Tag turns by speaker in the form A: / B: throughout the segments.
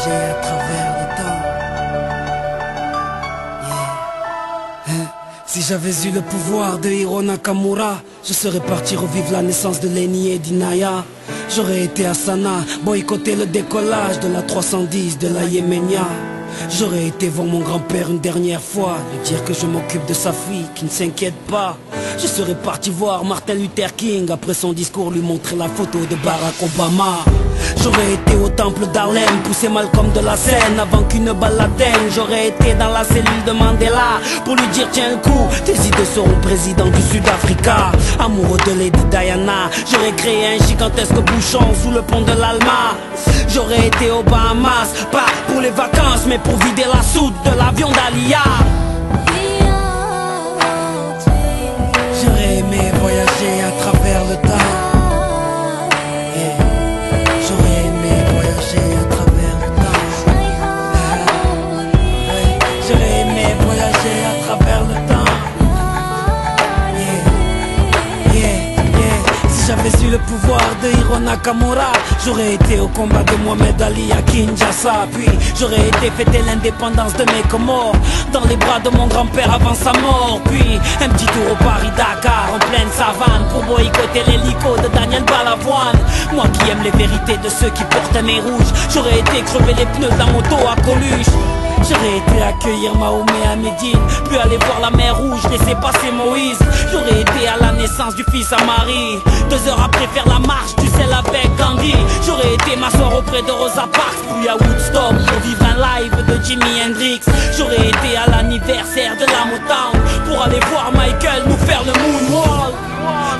A: voyager à travers le temps. Yeah. Si j'avais eu le pouvoir de Hiro Nakamura, je serais parti revivre la naissance de Lenny et d'Inaya. J'aurais été à Sana, boycotter le décollage de la 310 de la Yéménia. J'aurais été voir mon grand-père une dernière fois, lui dire que je m'occupe de sa fille, qui ne s'inquiète pas. Je serais parti voir Martin Luther King, après son discours lui montrer la photo de Barack Obama. J'aurais été au temple d'Harlem, pousser Malcolm de la scène avant qu'une balle l'atteigne. J'aurais été dans la cellule de Mandela pour lui dire tiens le coup, tes idées seront président du Sud-Africa. Amoureux de Lady Diana, j'aurais créé un gigantesque bouchon sous le pont de l'Alma. J'aurais été aux Bahamas, pas pour les vacances mais pour vider la soute de l'avion d'Alia. J'aurais aimé voyager à travers le temps. J'aurais aimé voyager à travers le temps. J'aurais aimé voyager à travers le temps. Si j'avais eu le pouvoir de Hiro Nakamura, j'aurais été au combat de Mohamed Ali à Kinshasa. Puis j'aurais été fêter l'indépendance de mes Comores dans les bras de mon grand-père avant sa mort. Puis un petit tour au Paris-Dakar en pleine savane pour boycotter l'hélico de Daniel Balavoine. Moi qui aime les vérités de ceux qui portent un nez rouge, j'aurais été crever les pneus d'un moto à Coluche. J'aurais été accueillir Mahomet à Médine, puis aller voir la mer Rouge, laisser passer Moïse. J'aurais été à la naissance du fils à Marie, 2 heures après faire la marche du sel avec Gandhi. J'aurais été m'asseoir auprès de Rosa Parks, puis à Woodstock pour vivre un live de Jimi Hendrix. J'aurais été à l'anniversaire de la Motown pour aller voir Michael nous faire le moonwalk.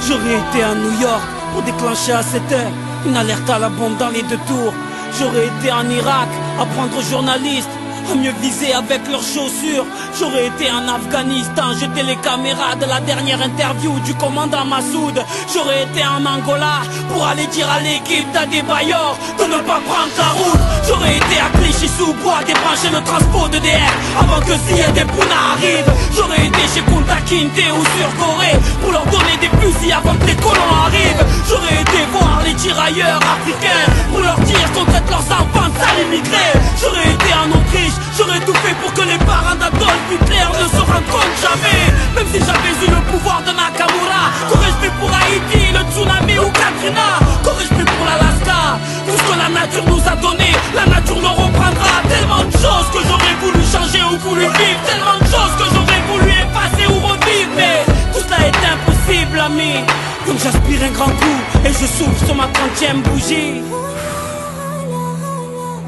A: J'aurais été à New York pour déclencher à 7 heures une alerte à la bombe dans les 2 tours. J'aurais été en Irak apprendre aux journalistes à mieux viser avec leurs chaussures. J'aurais été en Afghanistan, jeter les caméras de la dernière interview du commandant Massoud. J'aurais été en Angola pour aller dire à l'équipe d'Adebayor de ne pas prendre la route. J'aurais été à Clichy-sous-Bois débrancher le transport de DR avant que Ziyad et Pouna arrivent. J'aurais été chez Kunta Kinte ou sur Corée pour leur donner des fusils avant que les colons arrivent. J'aurais été voir les tirailleurs africains pour leur dire qu'on traite leurs enfants de sales immigrés. J'aurais été en Autriche, j'aurais tout fait pour que les parents d'Adolf Hitler ne se rendent compte jamais. Même si j'avais eu le pouvoir de Nakamura, qu'aurais-je fait pour Haïti, le tsunami ou Katrina? Qu'aurais-je fait pour l'Alaska? Tout ce que la nature nous a donné, la nature nous reprendra. Tellement de choses que j'aurais voulu changer ou voulu vivre, tellement de choses que j'aurais voulu effacer ou revivre. Mais tout cela est impossible, ami. Donc j'aspire un grand coup et je souffle sur ma 30e bougie.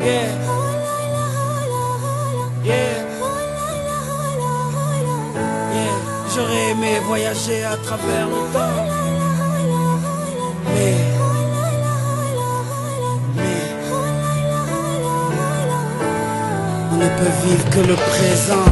A: Yeah. J'aurais aimé voyager à travers le temps. Mais on ne peut vivre que le présent.